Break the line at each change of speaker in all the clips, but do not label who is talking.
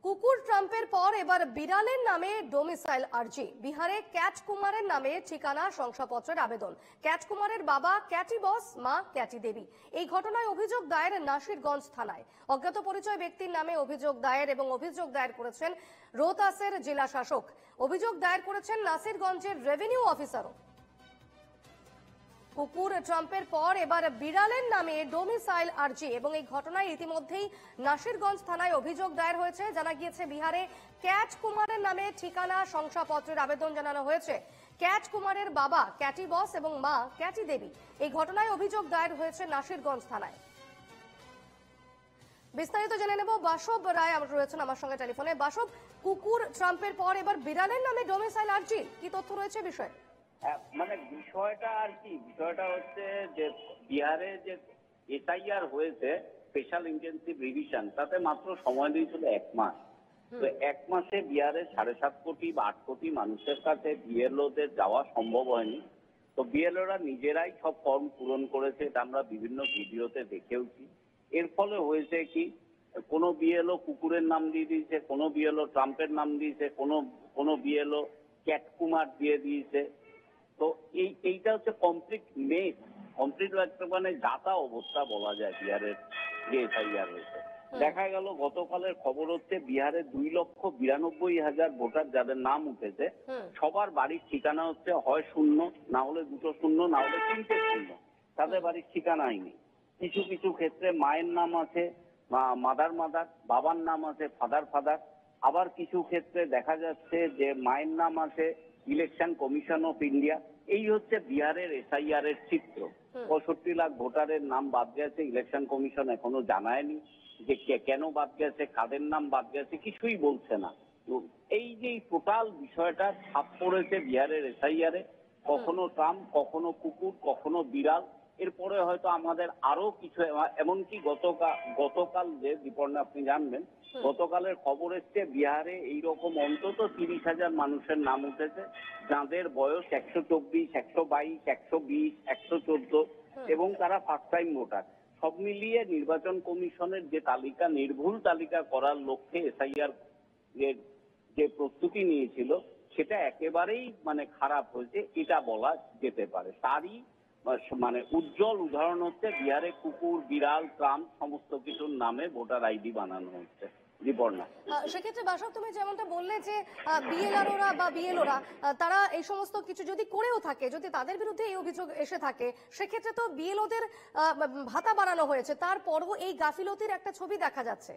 কুকুর ট্রাম্পের পর এবার বিড়ালের নামে ডোমিসাইল আর্জি। বিহারে ক্যাট কুমারের নামে ঠিকানা শংসাপত্রের আবেদন। ক্যাট কুমারের বাবা ক্যাটি বস, মা ক্যাটি দেবী। এই ঘটনায় অভিযোগ দায়ের নাসিরগঞ্জ থানায়। অজ্ঞাত পরিচয় ব্যক্তির নামে অভিযোগ দায়ের এবং অভিযোগ দায়ের করেছেন রোহতাসের জেলা শাসক। অভিযোগ দায়ের করেছেন নাসিরগঞ্জের রেভিনিউ অফিসারও। কুকুর ট্রাম্পের পর এবার বিড়ালের নামে ডোমিসাইল আর্জি এবং এই ঘটনায় ইতিমধ্যেই নাসিরগঞ্জ থানায় অভিযোগ দায়ের হয়েছে। জানা গিয়েছে বিহারে ক্যাট কুমারের নামে ঠিকানা শংসাপত্রের আবেদন জানানো হয়েছে। ক্যাট কুমারের বাবা ক্যাটি বস এবং মা ক্যাটি দেবী। এই ঘটনায় অভিযোগ দায়ের হয়েছে নাসিরগঞ্জ থানায়। বিস্তারিত জেনে নেব, বাসব রায় রয়েছেন আমার সঙ্গে টেলিফোনে। বাসব, কুকুর ট্রাম্পের পর এবার বিড়ালের নামে ডোমিসাইল আর্জি, কি তথ্য রয়েছে বিষয়ে?
মানে বিষয়টা আর কি, বিষয়টা হচ্ছে যে বিহারে যে এসআইআর হয়েছে, স্পেশাল ইন্টেনসিভ রিভিশন, তাতে মাত্র সময় দিয়েছিল 1 মাস। তো 1 মাসে বিহারে 7.5 কোটি বা 8 কোটি মানুষের কাছে বিএলওদের যাওয়া সম্ভব হয়নি। তো বিএলওরা নিজেরাই সব ফর্ম পূরণ করেছে, এটা আমরা বিভিন্ন ভিডিওতে দেখেওছি। এর ফলে হয়েছে কি, কোনো বিএলও কুকুরের নাম দিয়ে দিয়েছে, কোনো বিএলও ট্রাম্পের নাম দিয়েছে, কোনো বিএলও ক্যাট কুমার দিয়ে দিয়েছে। তো এইটা হচ্ছে কমপ্লিট একটা মানে যাতা অবস্থা বলা যায় বিহারের যে এসআইআর হয়েছে। দেখা গেল গতকালের খবর হচ্ছে বিহারে 2,92,000 ভোটার যাদের নাম উঠেছে, সবার বাড়ির ঠিকানা হচ্ছে হয় 0, না হলে 2টো 0, না হলে 3টে 0। তাদের বাড়ির ঠিকানাই নেই। কিছু কিছু ক্ষেত্রে মায়ের নাম আছে মাদার, বাবার নাম আছে ফাদার। আবার কিছু ক্ষেত্রে দেখা যাচ্ছে যে মায়ের নাম আছে ইলেকশন কমিশন অফ ইন্ডিয়া। এই হচ্ছে বিহারের এসআইআর এর চিত্র। 65 লাখ ভোটারের নাম বাদ গেছে, ইলেকশন কমিশন এখনো জানায়নি যে কেন বাদ গেছে, কাদের নাম বাদ গেছে, কিছুই বলছে না। তো এই যে টোটাল বিষয়টা ছাপ পড়েছে বিহারের এসআইআর এ, কখনো ট্রাম্প, কখনো কুকুর, কখনো বিড়াল। এরপরে হয়তো আমাদের আরো কিছু, এমনকি গতকাল যে বিপর্ণা আপনি জানবেন, গতকালের খবর এসছে বিহারে এইরকম অন্তত 30,000 মানুষের নাম উঠেছে যাদের বয়স 124, 122, 120, 114 এবং তারা ফার্স্ট টাইম ভোটার। সব মিলিয়ে নির্বাচন কমিশনের যে তালিকা, নির্ভুল তালিকা করার লক্ষ্যে এসআইআর যে প্রস্তুতি নিয়েছিল, সেটা একেবারেই মানে খারাপ হয়েছে, এটা বলা যেতে পারে। তারই মানে উজ্জ্বল উদাহরণ হচ্ছে বিহারে কুকুর, বিড়াল, ট্রাম্প সমস্ত কিছুর নামে ভোটার আইডি বানানো হচ্ছে।
সেক্ষেত্রে বাসব, তুমি যেমনটা বললে যে বিএলআরওরা বা বিএলওরা তারা এই সমস্ত কিছু যদি করেও থাকে, যদি তাদের বিরুদ্ধে এই অভিযোগ এসে থাকে, সেক্ষেত্রে তো বিএলওদের ভাতা বাড়ানো হয়েছে, তারপরও এই গাফিলতির একটা ছবি দেখা যাচ্ছে।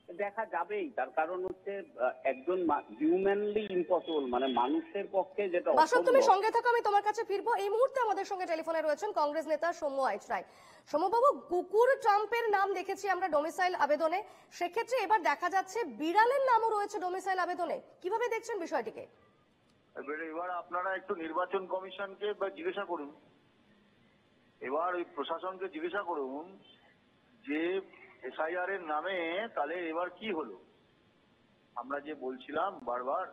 দেখা যাবেই, তার কারণ হচ্ছে একজন হিউম্যানলি ইম্পসিবল, মানে মানুষের পক্ষে যেটা।
বাসব, তুমি সঙ্গে থাকো, আমি তোমার কাছে ফিরবো। এই মুহূর্তে আমাদের সঙ্গে টেলিফোনে রয়েছেন কংগ্রেস নেতা সৌম্য রায়। সৌম্যবাবু, কুকুর ট্রাম্পের নাম দেখেছি আমরা ডোমিসাইল আবেদনে, সেক্ষেত্রে এবার দেখা যাচ্ছে বিড়ালের নামও রয়েছে ডোমিসাইল আবেদনে। কিভাবে দেখছেন বিষয়টিকে?
এবার আপনারা একটু নির্বাচন কমিশনকে জিজ্ঞাসা করুন, এবার ওই প্রশাসনকে জিজ্ঞাসা করুন যে এসআইআর এর নামে তাহলে এবার কি হলো। আমরা যে বলছিলাম বারবার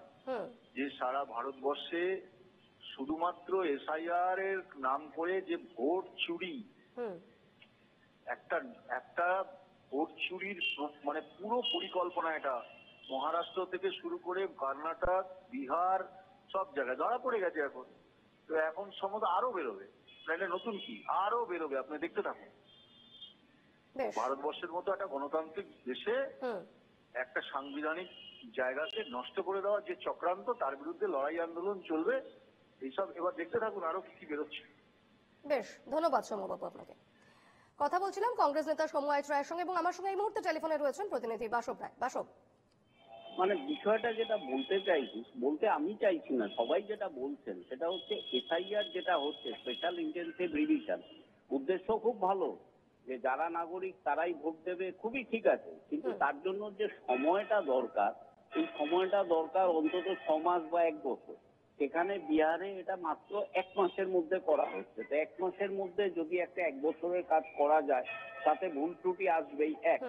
যে সারা ভারতবর্ষে শুধুমাত্র এসআইআর এর নাম করে যে ভোট চুরি, একটা ভোট চুরির মানে পুরো পরিকল্পনা, এটা মহারাষ্ট্র থেকে শুরু করে কর্ণাটক, বিহার সব জায়গায় ধরা পড়ে গেছে এখন। তো এখন সম্ভবত আরো বেরোবে, এটা নতুন কি আরো বেরোবে, আপনি দেখতে থাকুন। ভারতবর্ষের মতো একটা গণতান্ত্রিক দেশে একটা সাংবিধানিক জায়গাকে নষ্ট করে দেওয়া যে চক্রান্ত, তার বিরুদ্ধে লড়াই আন্দোলন চলবে। এইসব এবার দেখতে থাকুন আরো কি বেরোচ্ছে।
বেশ, ধন্যবাদ সৌম্যবাবু আপনাকে। কথা বলছিলাম কংগ্রেস নেতা সৌম্য রায়ের সঙ্গে এবং আমার সঙ্গে এই মুহূর্তে টেলিফোনে রয়েছেন প্রতিনিধি বাসব রায়। বাসব,
মানে বিষয়টা যেটা বলতে আমি চাইছি না, সবাই যেটা বলছেন সেটা হচ্ছে এসআইআর যেটা হচ্ছে স্পেশাল ইন্টেনসিভ রিভিশন, উদ্দেশ্য খুব ভালো যে যারা নাগরিক তারাই ভোট দেবে, খুবই ঠিক আছে, কিন্তু তার জন্য যে সময়টা দরকার, এই সময়টা দরকার অন্তত 6 মাস বা 1 বছর। সেখানে বিহারে এটা মাত্র 1 মাসের মধ্যে করা হচ্ছে। তো 1 মাসের মধ্যে যদি একটা 1 বছরের কাজ করা যায়, তাতে ভুল ত্রুটি আসবেই। 1,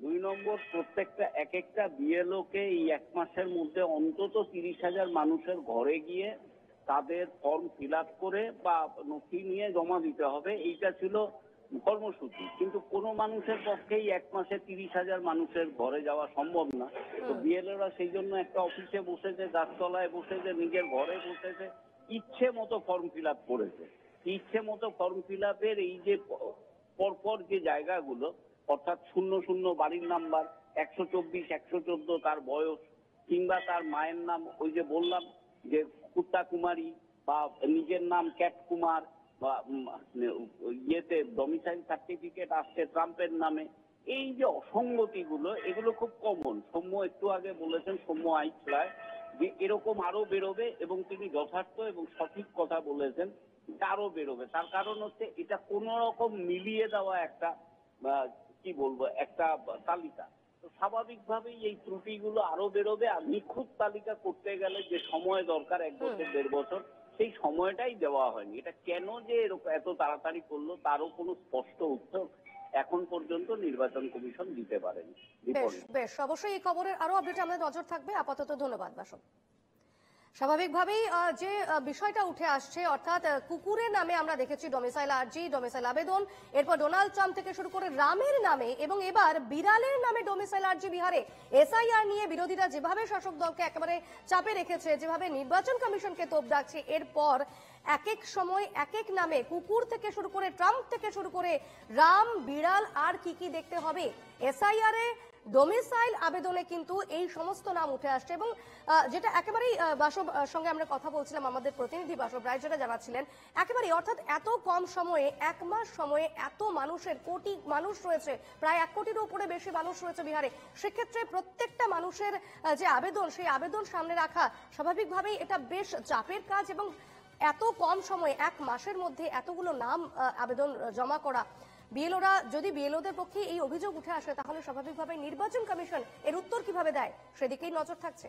2 নম্বর, প্রত্যেকটা এক একটা বিএলও কে এই 1 মাসের মধ্যে অন্তত 30,000 মানুষের ঘরে গিয়ে তাদের ফর্ম ফিল আপ করে বা নথি নিয়ে জমা দিতে হবে। এইটা ছিল কর্মসূচি, কিন্তু কোনো মানুষের পক্ষেই এক মাসে 30,000 মানুষের ঘরে যাওয়া সম্ভব না। তো বিএলওরা সেই জন্য একটা অফিসে বসেছে, গাছতলায় বসেছে, নিজের ঘরে বসেছে, ইচ্ছে মতো ফর্ম ফিল আপ করেছে। ইচ্ছে মতো ফর্ম ফিল আপের এই যে পরপর যে জায়গাগুলো, অর্থাৎ 00 বাড়ির নাম্বার, 124, 114 তার বয়স, কিংবা তার মায়ের নাম ওই যে বললাম যে কুত্তা কুমারী, বা নিজের নাম ক্যাট কুমার, বা ইয়েতে ডমিসাইল সার্টিফিকেট আসছে ট্রাম্পের নামে। এই যে অসঙ্গতিগুলো, এগুলো খুব কমন। সৌম্য একটু আগে বলেছেন, সৌম্য আইচলায়, যে এরকম আরো বেরোবে, এবং তিনি যথার্থ এবং সঠিক কথা বলেছেন, আরো বেরোবে। তার কারণ হচ্ছে এটা কোন রকম মিলিয়ে দেওয়া একটা কি বলবো একটা তালিকা। তো স্বাভাবিকভাবেই এই ত্রুটিগুলো আরো বেরোবে। আর নিখুঁত তালিকা করতে গেলে যে সময় দরকার, 1 বছর 1.5 বছর, সেই সময়টাই দেওয়া হয়নি। এটা কেন যে এরকম এত তাড়াতাড়ি করলো তারও কোনো স্পষ্ট উত্তর এখন পর্যন্ত নির্বাচন কমিশন দিতে পারেনি।
বেশ বেশ, অবশ্যই এই খবরের আরো আপডেট আমাদের নজর থাকবে। আপাতত ধন্যবাদ বাসব। স্বাভাবিকভাবেই যে বিষয়টা উঠে আসছে, অর্থাৎ কুকুরের নামে আমরা দেখেছি ডোমিসাইল আর্জি, ডোমিসাইল আবেদন, এরপর ডোনাল্ড ট্রাম্প থেকে শুরু করে রামের নামে, এবং এবার বিড়ালের নামে ডোমিসাইল আর্জি বিহারে। এসআইআর নিয়ে বিরোধীরা যেভাবে শাসক দলকে একেবারে চাপে রেখেছে, যেভাবে নির্বাচন কমিশনকে তোপ ডাকছে, এরপর এক এক সময় এক এক নামে, কুকুর থেকে শুরু করে ট্রাম্প থেকে শুরু করে রাম, বিড়াল, আর কি কি দেখতে হবে এসআইআর এ, ডোমিসাইল আবেদনে কিন্তু এই সমস্ত নাম উঠে আসছে। এবং যেটা একেবারেই বাসব সঙ্গে আমরা কথা বলছিলাম, আমাদের প্রতিনিধি বাসব রায় যেটা জানাচ্ছিলেন, একেবারেই অর্থাৎ এত কম সময়ে, 1 মাস সময়ে এত মানুষের, কোটি মানুষ রয়েছে, প্রায় 1 কোটিরও উপরে বেশি মানুষ রয়েছে বিহারে। সেক্ষেত্রে প্রত্যেকটা মানুষের যে আবেদন, সেই আবেদন সামনে রাখা স্বাভাবিকভাবেই এটা বেশ চাপের কাজ। এবং এত কম সময়ে, 1 মাসের মধ্যে এতগুলো নাম আবেদন জমা করা, বিএলওরা যদি বিএলওদের পক্ষে এই অভিযোগ উঠে আসে, তাহলে স্বাভাবিকভাবে নির্বাচন কমিশন এর উত্তর কিভাবে দেয় সেদিকেই নজর থাকছে।